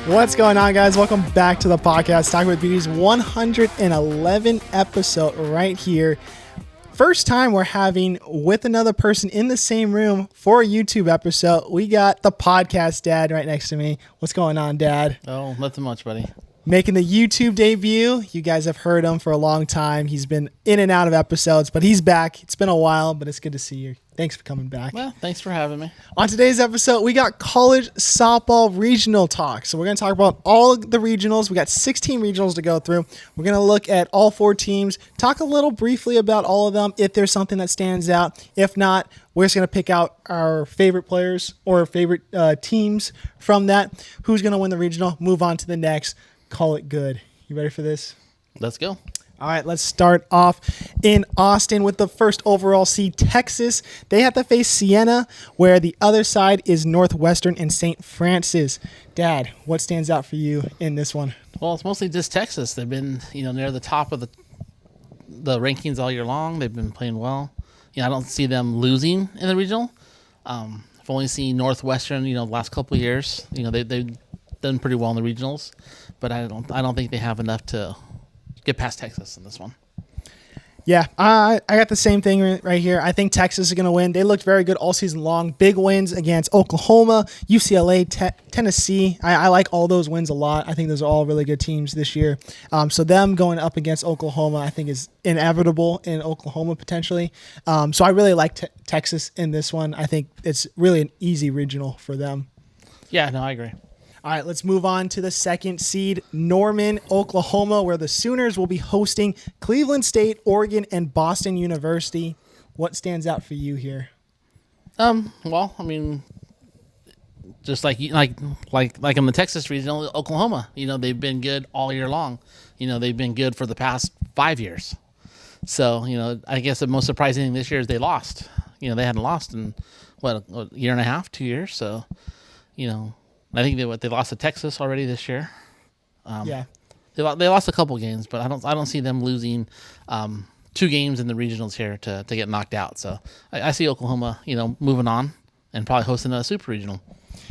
What's going on, guys? Welcome back to the podcast, Talking with Beauty's 111 episode right here. First time we're having with another person in the same room for a YouTube episode. We got the podcast dad right next to me. What's going on, Dad? Oh, nothing much, buddy. Making the YouTube debut. You guys have heard him for a long time. He's been in and out of episodes, but he's back. It's been a while, but it's good to see you. Thanks for coming back. Well, thanks for having me. On today's episode, we got college softball regional talk. So we're going to talk about all of the regionals. We got 16 regionals to go through. We're going to look at all four teams, talk a little briefly about all of them, if there's something that stands out. If not, we're just going to pick out our favorite players or favorite teams from that. Who's going to win the regional? Move on to the next. Call it good. You ready for this? Let's go. All right, let's start off in Austin with the first overall seed, Texas. They have to face Siena, where the other side is Northwestern and St. Francis. Dad, what stands out for you in this one? Well, it's mostly just Texas. They've been, near the top of the rankings all year long. They've been playing well. I don't see them losing in the regional. I've only seen Northwestern, the last couple of years. They've done pretty well in the regionals, but I don't think they have enough to get past Texas in this one. Yeah, I got the same thing right here. I think Texas is going to win. They looked very good all season long. Big wins against Oklahoma, UCLA, Tennessee. I like all those wins a lot. I think those are all really good teams this year. So them going up against Oklahoma, I think, is inevitable in Oklahoma potentially. So I really like Texas in this one. I think it's really an easy regional for them. Yeah, no, I agree. All right, let's move on to the second seed, Norman, Oklahoma, where the Sooners will be hosting Cleveland State, Oregon, and Boston University. What stands out for you here? Well, I mean, just like in the Texas regional, Oklahoma, they've been good all year long. They've been good for the past 5 years. So, I guess the most surprising thing this year is they lost. They hadn't lost in a year and a half, 2 years. So, I think they lost to Texas already this year. Yeah, they lost a couple games, but I don't see them losing 2 games in the regionals here to get knocked out. So I see Oklahoma, moving on and probably hosting a super regional.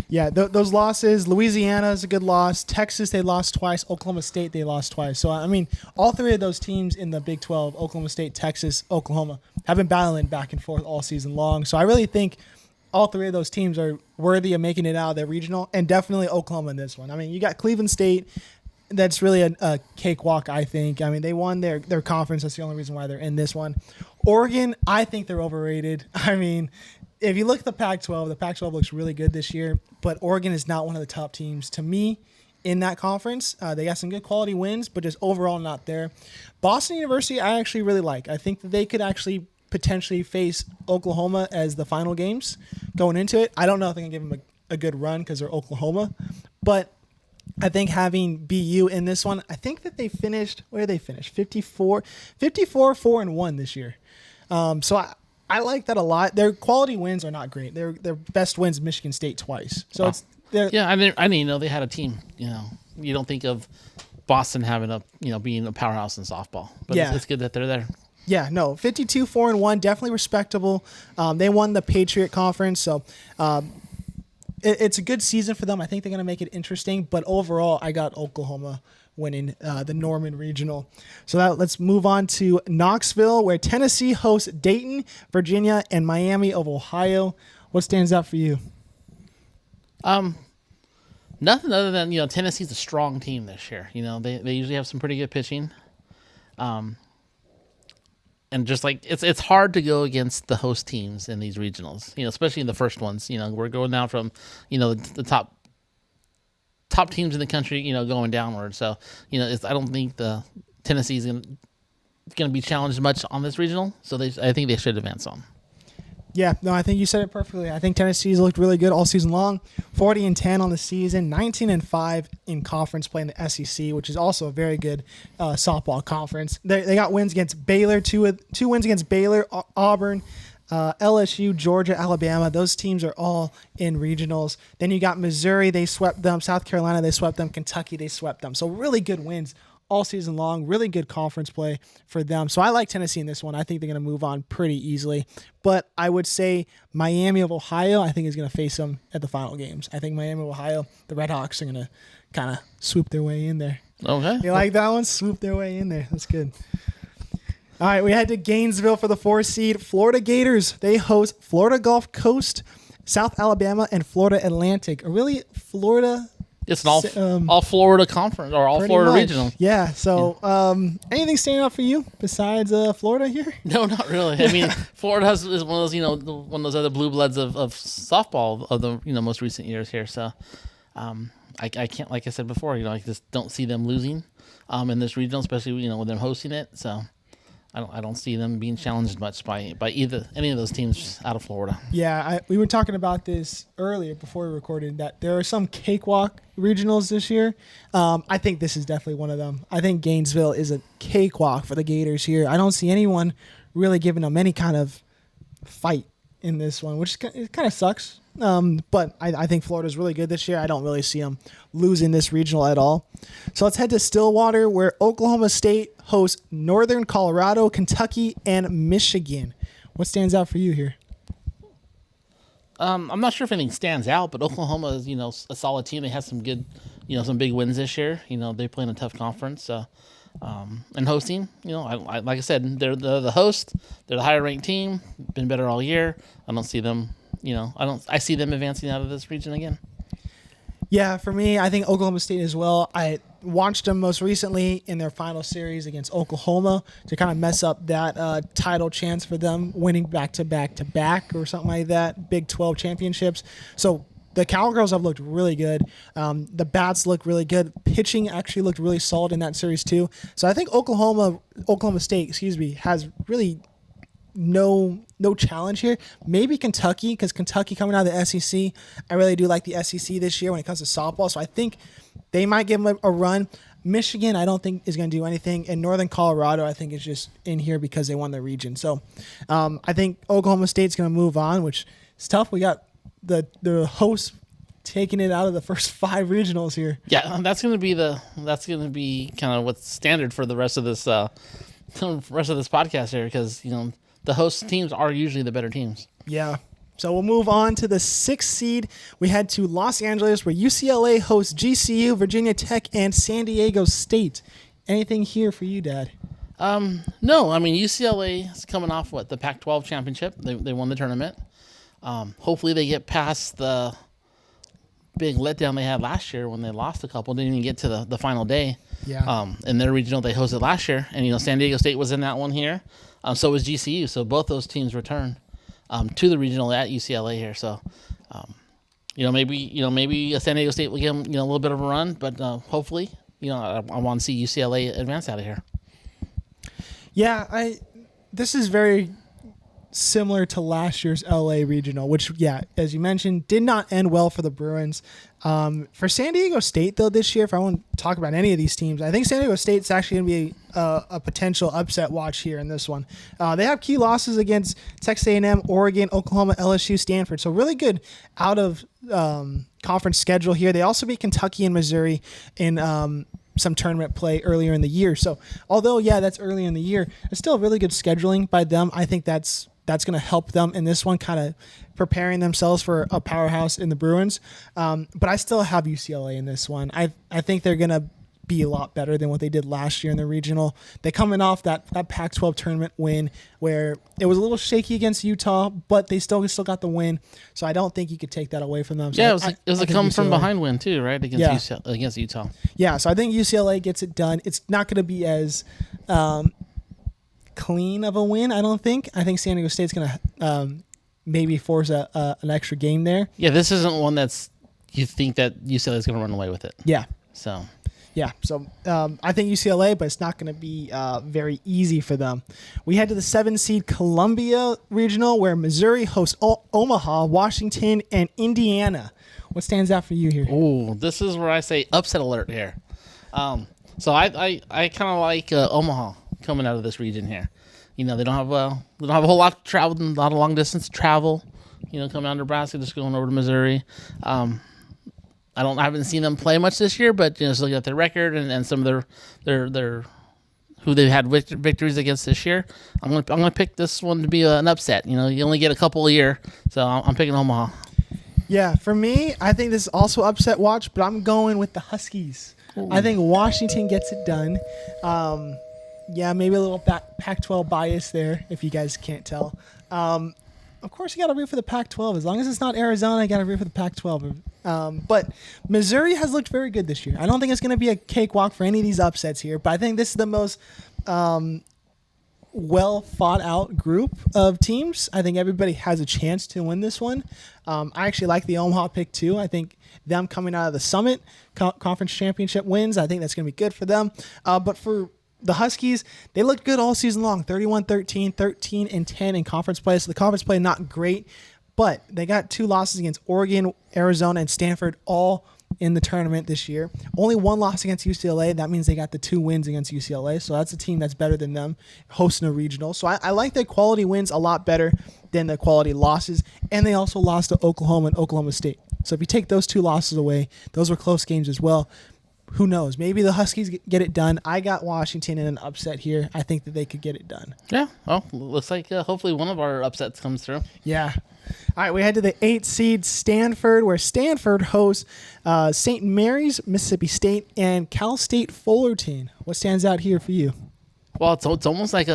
Yeah, those losses. Louisiana is a good loss. Texas, they lost twice. Oklahoma State, they lost twice. So I mean, all three of those teams in the Big 12, Oklahoma State, Texas, Oklahoma, have been battling back and forth all season long. So I really think all three of those teams are worthy of making it out of their regional, and definitely Oklahoma in this one. I mean, you got Cleveland State. That's really a cakewalk, I think. I mean, they won their conference. That's the only reason why they're in this one. Oregon, I think they're overrated. I mean, if you look at the Pac-12 looks really good this year, but Oregon is not one of the top teams to me in that conference. They got some good quality wins, but just overall not there. Boston University, I actually really like. I think that they could actually potentially face Oklahoma as the final games going into it. I don't know if they can give them a good run because they're Oklahoma, but I think having BU in this one, I think that they finished, where did they finish? 54, 4-1 this year. So I like that a lot. Their quality wins are not great. Their best wins Michigan State twice. So I didn't know they had a team. You don't think of Boston having being a powerhouse in softball, but yeah. It's good that they're there. Yeah, no, 52-4-1, definitely respectable. They won the Patriot Conference, so it's a good season for them. I think they're going to make it interesting, but overall, I got Oklahoma winning the Norman Regional. So let's move on to Knoxville, where Tennessee hosts Dayton, Virginia, and Miami of Ohio. What stands out for you? Nothing other than Tennessee's a strong team this year. They usually have some pretty good pitching. And just like it's hard to go against the host teams in these regionals, especially in the first ones. We're going down from, the top teams in the country, going downward. So, I don't think the Tennessee's going to be challenged much on this regional. So I think they should advance on. Yeah, no, I think you said it perfectly. I think Tennessee's looked really good all season long. 40-10 on the season, 19-5 in conference play in the SEC, which is also a very good softball conference. They got wins against Baylor, two wins against Baylor, Auburn, LSU, Georgia, Alabama. Those teams are all in regionals. Then you got Missouri, they swept them. South Carolina, they swept them. Kentucky, they swept them. So really good wins all season long. Really good conference play for them. So I like Tennessee in this one. I think they're going to move on pretty easily. But I would say Miami of Ohio, I think, is going to face them at the final games. I think Miami of Ohio, the Red Hawks, are going to kind of swoop their way in there. Okay. You like that one? Swoop their way in there. That's good. All right, we head to Gainesville for the 4 seed. Florida Gators, they host Florida Gulf Coast, South Alabama, and Florida Atlantic. A really Florida... It's an all Florida conference or all Florida much. regional. Yeah. So, anything standing out for you besides Florida here? No, not really. I mean, Florida is one of those, one of those other blue bloods of softball of the most recent years here. So, I can't, like I said before, I just don't see them losing in this regional, especially with them hosting it. So, I don't see them being challenged much by any of those teams out of Florida. Yeah, we were talking about this earlier before we recorded that there are some cakewalk regionals this year. I think this is definitely one of them. I think Gainesville is a cakewalk for the Gators here. I don't see anyone really giving them any kind of fight in this one, which it kind of sucks. But I think Florida's really good this year. I don't really see them losing this regional at all. So let's head to Stillwater, where Oklahoma State hosts Northern Colorado, Kentucky, and Michigan. What stands out for you here? I'm not sure if anything stands out, but Oklahoma is, a solid team. They had some good, some big wins this year. They play in a tough conference. So, and hosting, I like I said, they're the host. They're the higher ranked team. Been better all year. I don't see them. I see them advancing out of this region again. Yeah, for me, I think Oklahoma State as well. I watched them most recently in their final series against Oklahoma to kind of mess up that title chance for them, winning back-to-back or something like that, Big 12 championships. So the Cowgirls have looked really good. The bats look really good. Pitching actually looked really solid in that series too. So I think Oklahoma State, has really no challenge here. Maybe Kentucky, because Kentucky coming out of the SEC. I really do like the SEC this year when it comes to softball, so I think they might give them a run. Michigan, I don't think is going to do anything, and Northern Colorado, I think is just in here because they won the region. So I think Oklahoma State's going to move on, which is tough. We got the hosts taking it out of the first 5 regionals here. Yeah, that's going to be kind of what's standard for the rest of this podcast here, because the host teams are usually the better teams. Yeah. So we'll move on to the 6th seed. We head to Los Angeles, where UCLA hosts GCU, Virginia Tech, and San Diego State. Anything here for you, Dad? No. I mean, UCLA is coming off the Pac-12 championship. They won the tournament. Hopefully they get past the big letdown they had last year when they lost a couple. Didn't even get to the final day. Yeah. In their regional they hosted last year, and San Diego State was in that one here. So was GCU. So both those teams return to the regional at UCLA here. So, maybe San Diego State will give them a little bit of a run, but hopefully, I want to see UCLA advance out of here. Yeah, this is very similar to last year's LA regional, which, as you mentioned, did not end well for the Bruins. For San Diego State, though, this year, if I want to talk about any of these teams, I think San Diego State's actually going to be a potential upset watch here in this one. They have key losses against Texas A&M, Oregon, Oklahoma, LSU, Stanford. So really good out of conference schedule here. They also beat Kentucky and Missouri in some tournament play earlier in the year. So although, that's early in the year, it's still really good scheduling by them. I think that's going to help them in this one, kind of preparing themselves for a powerhouse in the Bruins. But I still have UCLA in this one. I think they're going to be a lot better than what they did last year in the regional. They're coming off that Pac-12 tournament win where it was a little shaky against Utah, but they still got the win. So I don't think you could take that away from them. So it was a come from behind win too, right? Against Utah. Yeah, so I think UCLA gets it done. It's not going to be as clean of a win, I don't think. I think San Diego State's going to maybe force an extra game there. Yeah, this isn't one that's you think that UCLA is going to run away with it. Yeah. So I think UCLA, but it's not going to be very easy for them. We head to the 7-seed Columbia Regional, where Missouri hosts Omaha, Washington, and Indiana. What stands out for you here? Oh, this is where I say upset alert here. So I kind of like Omaha coming out of this region here. They don't have a whole lot to travel, a lot of long distance travel. Coming out of Nebraska, just going over to Missouri. I haven't seen them play much this year, but just looking at their record and some of their who they've had victories against this year, I'm gonna pick this one to be an upset. You only get a couple a year, so I'm picking Omaha. Yeah, for me, I think this is also upset watch, but I'm going with the Huskies. Ooh. I think Washington gets it done. Yeah, maybe a little Pac-12 bias there, if you guys can't tell. Of course, you got to root for the Pac-12. As long as it's not Arizona, you got to root for the Pac-12. But Missouri has looked very good this year. I don't think it's going to be a cakewalk for any of these upsets here, but I think this is the most well thought out group of teams. I think everybody has a chance to win this one. I actually like the Omaha pick too. I think them coming out of the Summit Conference Championship wins, I think that's going to be good for them. But for the Huskies, they looked good all season long. 31-13, 13-10 in conference play. So the conference play not great, but they got 2 losses against Oregon, Arizona, and Stanford all in the tournament this year. Only 1 loss against UCLA. That means they got the 2 wins against UCLA. So that's a team that's better than them hosting a regional. So I like their quality wins a lot better than the quality losses. And they also lost to Oklahoma and Oklahoma State. So if you take those 2 losses away, those were close games as well. Who knows? Maybe the Huskies get it done. I got Washington in an upset here. I think that they could get it done. Yeah. Well, looks like hopefully one of our upsets comes through. Yeah. All right, we head to the 8th seed Stanford, where Stanford hosts St. Mary's, Mississippi State, and Cal State Fullerton. What stands out here for you? Well, it's almost like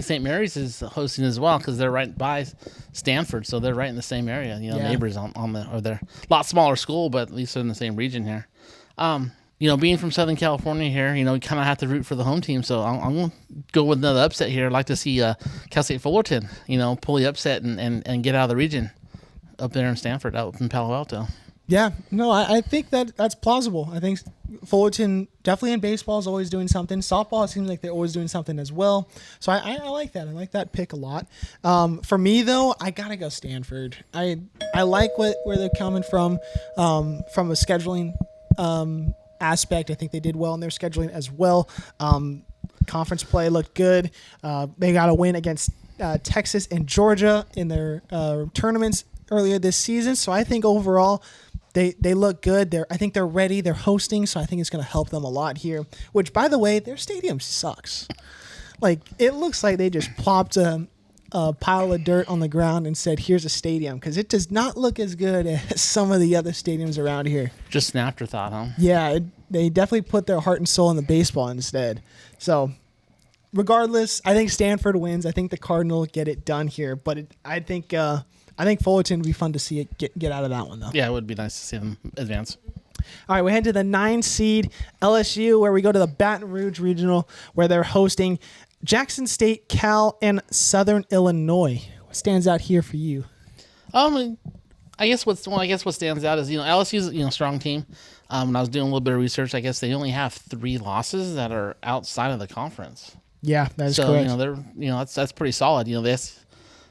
St. Mary's is hosting as well, because they're right by Stanford, so they're right in the same area. Neighbors or they're a lot smaller school, but at least they're in the same region here. Being from Southern California here, you kind of have to root for the home team. So I'm going to go with another upset here. I'd like to see Cal State Fullerton, pull the upset and get out of the region up there in Stanford, out in Palo Alto. Yeah, no, I think that's plausible. I think Fullerton definitely in baseball is always doing something. Softball, it seems like they're always doing something as well. So I like that. I like that pick a lot. For me, though, I got to go Stanford. I like where they're coming from a scheduling aspect. I think they did well in their scheduling as well. Conference play looked good. They got a win against Texas and Georgia in their tournaments earlier this season. So I think overall they look good. I think they're ready. They're hosting, so I think it's going to help them a lot here. Which, by the way, their stadium sucks. Like, it looks like they just plopped a pile of dirt on the ground and said, here's a stadium, because it does not look as good as some of the other stadiums around here. Just an afterthought, huh? Yeah, they definitely put their heart and soul in the baseball instead. So regardless, I think Stanford wins. I think the Cardinals get it done here, but I think Fullerton would be fun to see it get out of that one, though. Yeah, it would be nice to see them advance. All right, we head to the 9 seed LSU, where we go to the Baton Rouge Regional, where they're hosting Jackson State, Cal, and Southern Illinois. What stands out here for you? I guess what stands out is LSU's a strong team. When I was doing a little bit of research, I guess they only have 3 losses that are outside of the conference. Yeah, that's correct. So they're that's pretty solid.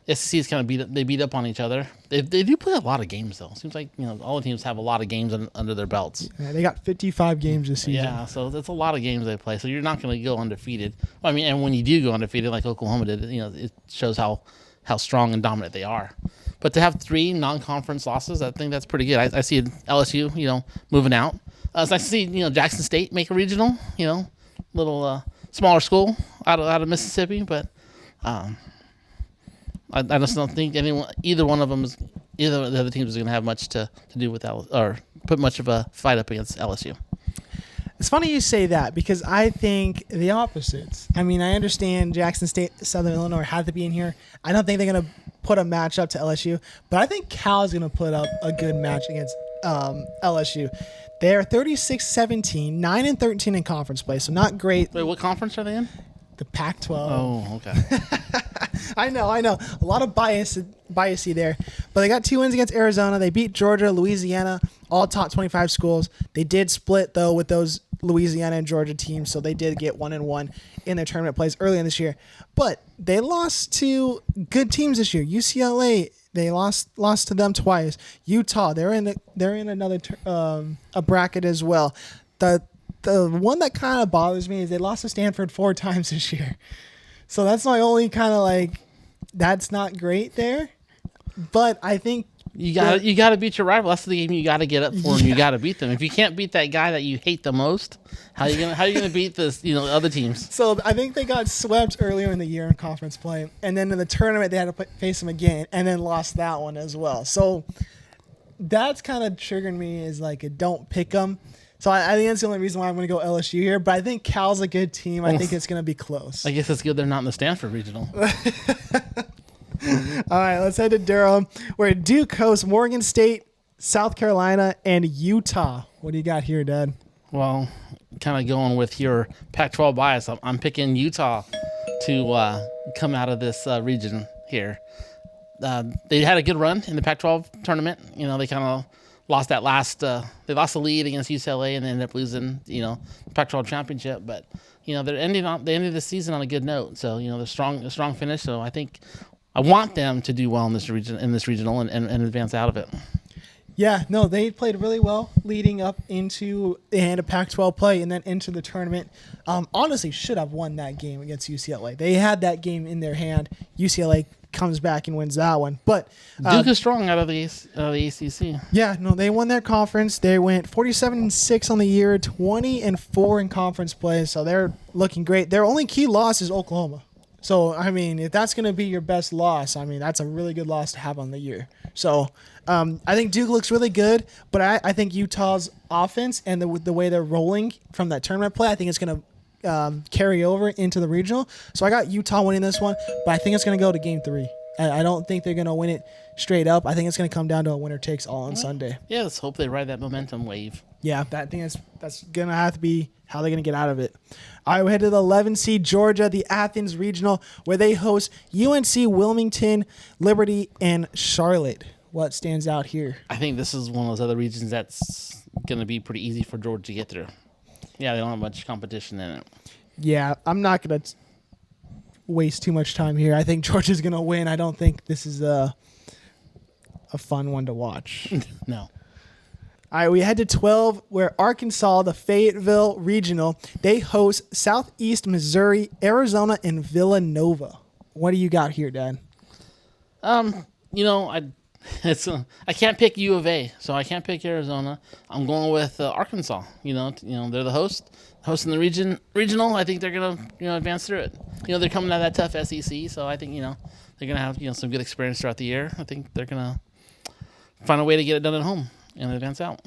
The SEC's kind of beat up on each other. They do play a lot of games though. It seems like all the teams have a lot of games under their belts. Yeah, they got 55 games this season. Yeah, so that's a lot of games they play. So you're not going to go undefeated. Well, I mean, and when you do go undefeated, like Oklahoma did, it shows how strong and dominant they are. But to have 3 non-conference losses, I think that's pretty good. I see LSU, moving out. It's nice to see Jackson State make a regional. Little smaller school out of Mississippi, but. I just don't think either one of them either of the other teams is going to have much to do with or put much of a fight up against LSU. It's funny you say that, because I think the opposites. I mean, I understand Jackson State, Southern Illinois had to be in here. I don't think they're going to put a match up to LSU, but I think Cal is going to put up a good match against LSU. They're 36-17, 9-13 in conference play, so not great. Wait, what conference are they in? The Pac-12. Oh, okay. I know. A lot of biasy there. But they got 2 wins against Arizona. They beat Georgia, Louisiana, all top 25 schools. They did split, though, with those Louisiana and Georgia teams, so they did get 1-1 in their tournament plays early in this year. But they lost to good teams this year. UCLA, they lost to them twice. Utah, they're in another a bracket as well. The one that kind of bothers me is they lost to Stanford 4 times this year. So that's my only kind of that's not great there. But I think You got to beat your rival. That's the game you got to get up for, and you got to beat them. If you can't beat that guy that you hate the most, how you gonna beat this? Other teams. So I think they got swept earlier in the year in conference play, and then in the tournament they had to face them again, and then lost that one as well. So that's kind of triggering me is like a don't pick them. So I think that's the only reason why I'm going to go LSU here. But I think Cal's a good team. I think it's going to be close. I guess it's good they're not in the Stanford regional. All right, let's head to Durham, where Duke hosts Morgan State, South Carolina, and Utah. What do you got here, Dad? Well, kind of going with your Pac-12 bias, I'm picking Utah to come out of this region here. They had a good run in the Pac-12 tournament. They kind of lost that last. They lost the lead against UCLA and they ended up losing. Pac-12 championship. But they're ended the season on a good note. So they're a strong finish. So I want them to do well in this regional and advance out of it. Yeah, no, they played really well leading up into the end of Pac-12 play and then into the tournament. Honestly, should have won that game against UCLA. They had that game in their hand. UCLA comes back and wins that one. But Duke is strong out of the ACC. Yeah, no, they won their conference. They went 47-6 on the year, 20-4 in conference play. So they're looking great. Their only key loss is Oklahoma. So, I mean, if that's going to be your best loss, I mean, that's a really good loss to have on the year. So, I think Duke looks really good, but I think Utah's offense and the way they're rolling from that tournament play, I think it's going to carry over into the regional. So I got Utah winning this one, but I think it's going to go to game 3. I don't think they're going to win it straight up. I think it's going to come down to a winner takes all on Sunday. Yeah, let's hope they ride that momentum wave. Yeah, I think that's going to have to be how they're going to get out of it. All right, we head to the 11 seed Georgia, the Athens Regional, where they host UNC, Wilmington, Liberty, and Charlotte. What stands out here? I think this is one of those other regions that's going to be pretty easy for Georgia to get through. Yeah, they don't have much competition in it. Yeah, I'm not going to waste too much time here. I think Georgia's going to win. I don't think this is a fun one to watch. No. All right, we head to 12, where Arkansas, the Fayetteville Regional, they host Southeast Missouri, Arizona, and Villanova. What do you got here, Dad? I can't pick U of A, so I can't pick Arizona. I'm going with Arkansas. They're the hosting the regional. I think they're gonna advance through it. They're coming out of that tough SEC, so I think they're gonna have some good experience throughout the year. I think they're gonna find a way to get it done at home and advance out.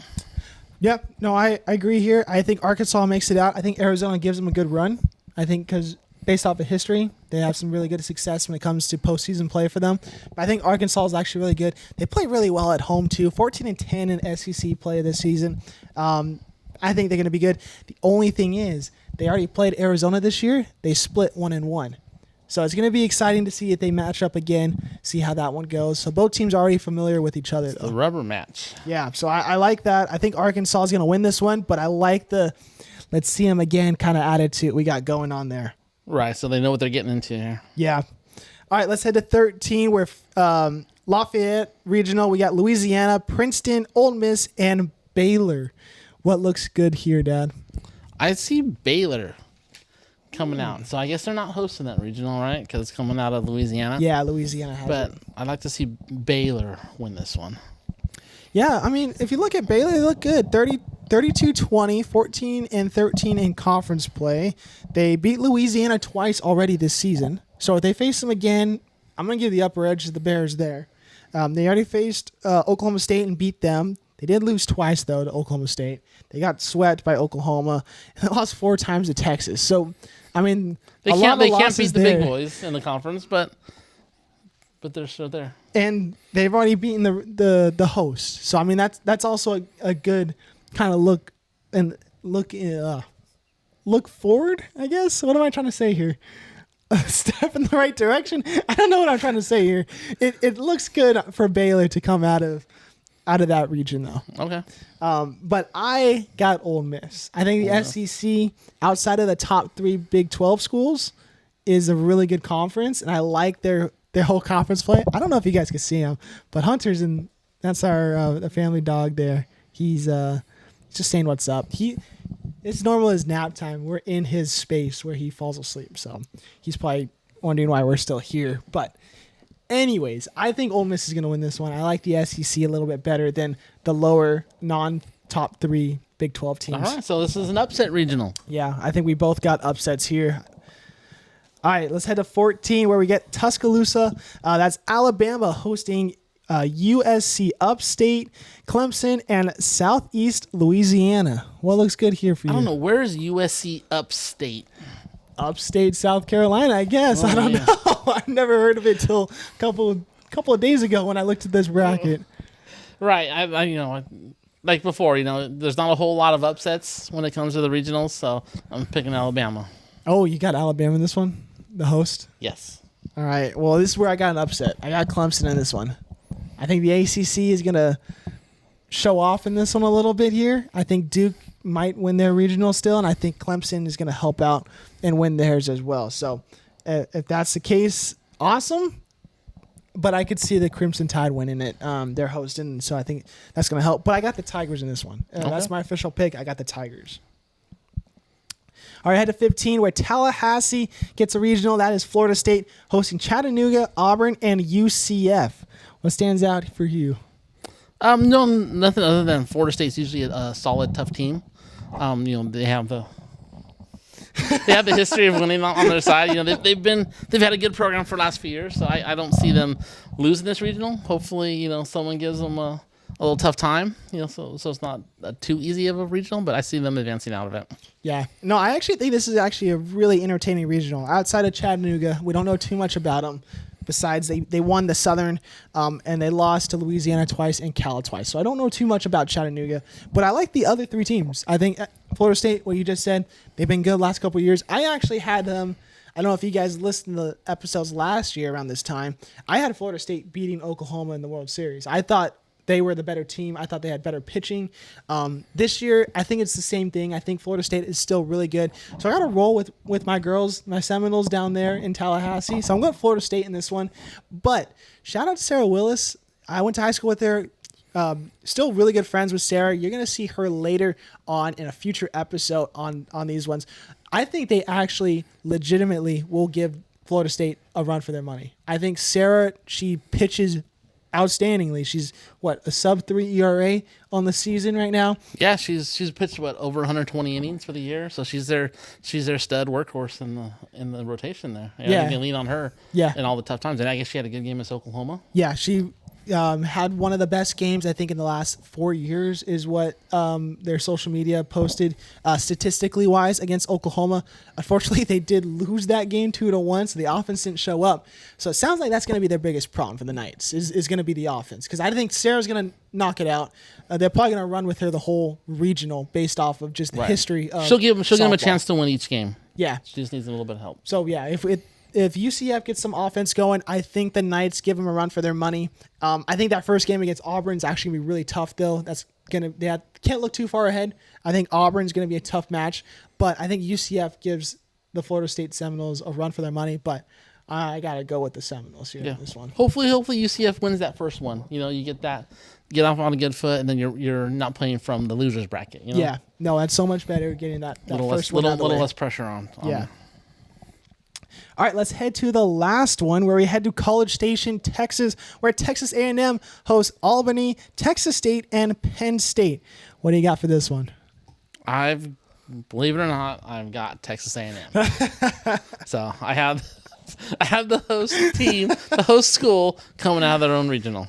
Yeah, no, I agree here. I think Arkansas makes it out. I think Arizona gives them a good run. I think because based off of history, they have some really good success when it comes to postseason play for them. But I think Arkansas is actually really good. They play really well at home too. 14-10 in SEC play this season. I think they're going to be good. The only thing is, they already played Arizona this year. They split 1-1. So it's going to be exciting to see if they match up again, see how that one goes. So both teams are already familiar with each other. The rubber match. Yeah, so I like that. I think Arkansas is going to win this one, but I like the let's see them again kind of attitude we got going on there. Right, so they know what they're getting into here. Yeah. All right, let's head to 13, where Lafayette Regional, we got Louisiana, Princeton, Ole Miss, and Baylor. What looks good here, Dad? I see Baylor coming out. So I guess they're not hosting that regional, right? Because it's coming out of Louisiana. Yeah, Louisiana has But it. I'd like to see Baylor win this one. Yeah, I mean, if you look at Baylor, they look good. 32-20, 14-13 in conference play. They beat Louisiana twice already this season. So if they face them again, I'm going to give the upper edge to the Bears there. They already faced Oklahoma State and beat them. They did lose twice, though, to Oklahoma State. They got swept by Oklahoma. And they lost 4 times to Texas. So, I mean, they can't beat the big boys in the conference, but they're still there. And they've already beaten the host. So, I mean, that's also a good kind of look forward, I guess. What am I trying to say here? A step in the right direction? I don't know what I'm trying to say here. It looks good for Baylor to come out of that region, though. Okay. But I got Ole Miss. I think the SEC, outside of the top 3 Big 12 schools, is a really good conference, and I like their whole conference play. I don't know if you guys can see him, but Hunter's that's our the family dog there. He's just saying what's up. It's normal as nap time. We're in his space where he falls asleep, so he's probably wondering why we're still here. But Anyways, I think Ole Miss is going to win this one. I like the SEC a little bit better than the lower non-top 3 Big 12 teams. All right, so this is an upset regional. Yeah, I think we both got upsets here. All right, let's head to 14 where we get Tuscaloosa. That's Alabama hosting USC Upstate, Clemson, and Southeast Louisiana. What looks good here for you? I don't know. Where is USC Upstate? Upstate South Carolina, I guess. I don't know. I've never heard of it till a couple of days ago when I looked at this bracket. Right. I like before, there's not a whole lot of upsets when it comes to the regionals, so I'm picking Alabama. Oh, you got Alabama in this one? The host? Yes. All right. Well, this is where I got an upset. I got Clemson in this one. I think the ACC is going to show off in this one a little bit here. I think Duke might win their regional still, and I think Clemson is going to help out and win theirs as well. So if that's the case, awesome. But I could see the Crimson Tide winning it. They're hosting, so I think that's going to help. But I got the Tigers in this one. Okay. That's my official pick. I got the Tigers. All right, head to 15 where Tallahassee gets a regional. That is Florida State hosting Chattanooga, Auburn, and UCF. What stands out for you? No, nothing other than Florida State's usually a solid, tough team. They have the history of winning on their side. They've had a good program for the last few years, so I don't see them losing this regional. Hopefully, someone gives them a little tough time. So it's not too easy of a regional, but I see them advancing out of it. Yeah. No, I actually think this is actually a really entertaining regional. Outside of Chattanooga, we don't know too much about them. Besides, they won the Southern, and they lost to Louisiana twice and Cal twice. So I don't know too much about Chattanooga, but I like the other 3 teams. I think Florida State, what you just said, they've been good last couple of years. I actually had them. I don't know if you guys listened to the episodes last year around this time. I had Florida State beating Oklahoma in the World Series. I thought they were the better team. I thought they had better pitching. This year, I think it's the same thing. I think Florida State is still really good. So I got to roll with my girls, my Seminoles down there in Tallahassee. So I'm going Florida State in this one. But shout out to Sarah Willis. I went to high school with her. Still really good friends with Sarah. You're going to see her later on in a future episode on these ones. I think they actually legitimately will give Florida State a run for their money. I think Sarah, she pitches outstandingly. She's a sub-3 ERA on the season right now. Yeah, she's pitched over 120 innings for the year, so she's their stud workhorse in the rotation there. Yeah, you can lean on her. Yeah. In all the tough times, and I guess she had a good game against Oklahoma. Yeah, she had one of the best games I think in the last 4 years is what their social media posted statistically wise against Oklahoma. Unfortunately, they did lose that game 2-1, so the offense didn't show up. So it sounds like that's going to be their biggest problem for the Knights is going to be the offense, because I think Sarah's going to knock it out. They're probably going to run with her the whole regional based off of just the history of she'll give them a softball. chance to win each game. Yeah, she just needs a little bit of help. So yeah, if UCF gets some offense going, I think the Knights give them a run for their money. I think that first game against Auburn is actually going to be really tough, though. Can't look too far ahead. I think Auburn's going to be a tough match, but I think UCF gives the Florida State Seminoles a run for their money. But I got to go with the Seminoles here in this one. Hopefully UCF wins that first one. You get off on a good foot, and then you're not playing from the losers bracket. Yeah, no, that's so much better getting that first one out of the way. Little less pressure on. Yeah. All right, let's head to the last one where we head to College Station, Texas, where Texas A&M hosts Albany, Texas State, and Penn State. What do you got for this one? Believe it or not, I've got Texas A&M. So I have the host team, the host school coming out of their own regional.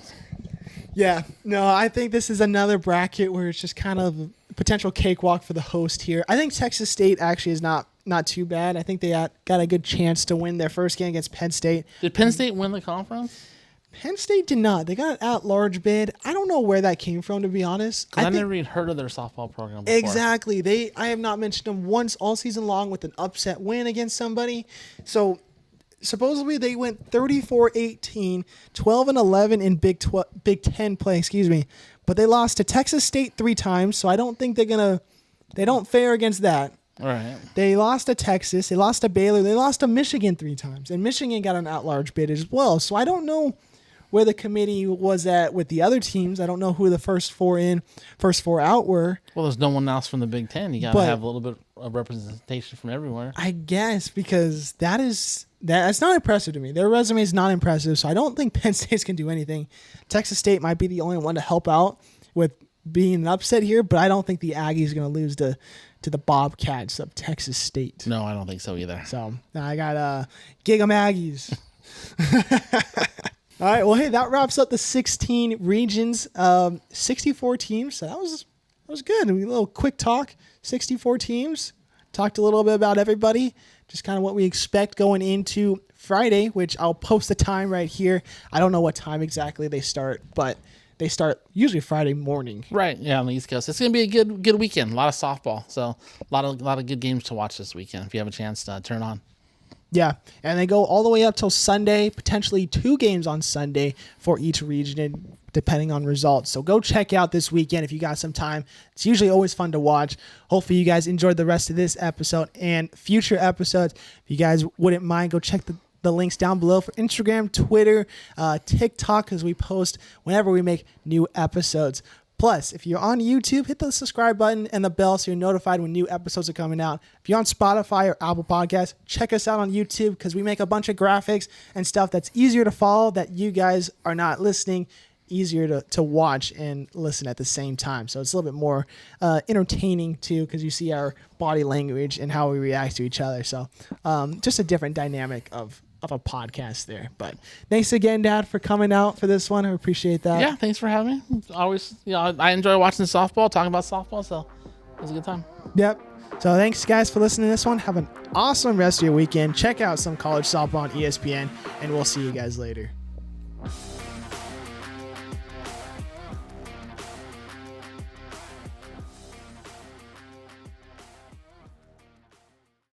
Yeah, no, I think this is another bracket where it's just kind of a potential cakewalk for the host here. I think Texas State actually is not too bad. I think they got a good chance to win their first game against Penn State. Did Penn State win the conference? Penn State did not. They got an at-large bid. I don't know where that came from, to be honest. I never even heard of their softball program before. Exactly. I have not mentioned them once all season long with an upset win against somebody. So supposedly they went 34-18, 12-11 in Big Ten play, but they lost to Texas State 3 times, so I don't think they don't fare against that. All right. They lost to Texas, they lost to Baylor, they lost to Michigan 3 times, and Michigan got an at-large bid as well. So I don't know where the committee was at with the other teams. I don't know who the first 4 out were. Well, there's no one else from the Big Ten. You got to have a little bit of representation from everywhere. I guess, because that is That's not impressive to me. Their resume is not impressive, so I don't think Penn State can do anything. Texas State might be the only one to help out with being an upset here, but I don't think the Aggies are going to lose to the Bobcats of Texas State. No, I don't think so either. So I got Gig 'em Aggies. All right, well, hey, that wraps up the 16 regions, 64 teams. So that was good. A little quick talk, 64 teams. Talked a little bit about everybody, just kind of what we expect going into Friday, which I'll post the time right here. I don't know what time exactly they start, but they start usually Friday morning. Right, yeah, on the East Coast. It's going to be a good weekend. A lot of softball, so a lot of good games to watch this weekend if you have a chance to turn on. Yeah, and they go all the way up till Sunday, potentially 2 games on Sunday for each region, depending on results. So go check out this weekend if you got some time. It's usually always fun to watch. Hopefully you guys enjoyed the rest of this episode and future episodes. If you guys wouldn't mind, go check the links down below for Instagram, Twitter, TikTok, because we post whenever we make new episodes. Plus, if you're on YouTube, hit the subscribe button and the bell so you're notified when new episodes are coming out. If you're on Spotify or Apple Podcasts, check us out on YouTube because we make a bunch of graphics and stuff that's easier to follow that you guys are not listening, easier to watch and listen at the same time. So it's a little bit more entertaining too because you see our body language and how we react to each other. So just a different dynamic of a podcast there. But thanks again, Dad, for coming out for this one. I appreciate that. Yeah, thanks for having me. Always, I enjoy watching softball, talking about softball, so it was a good time. Yep. So thanks, guys, for listening to this one. Have an awesome rest of your weekend. Check out some college softball on ESPN, and we'll see you guys later.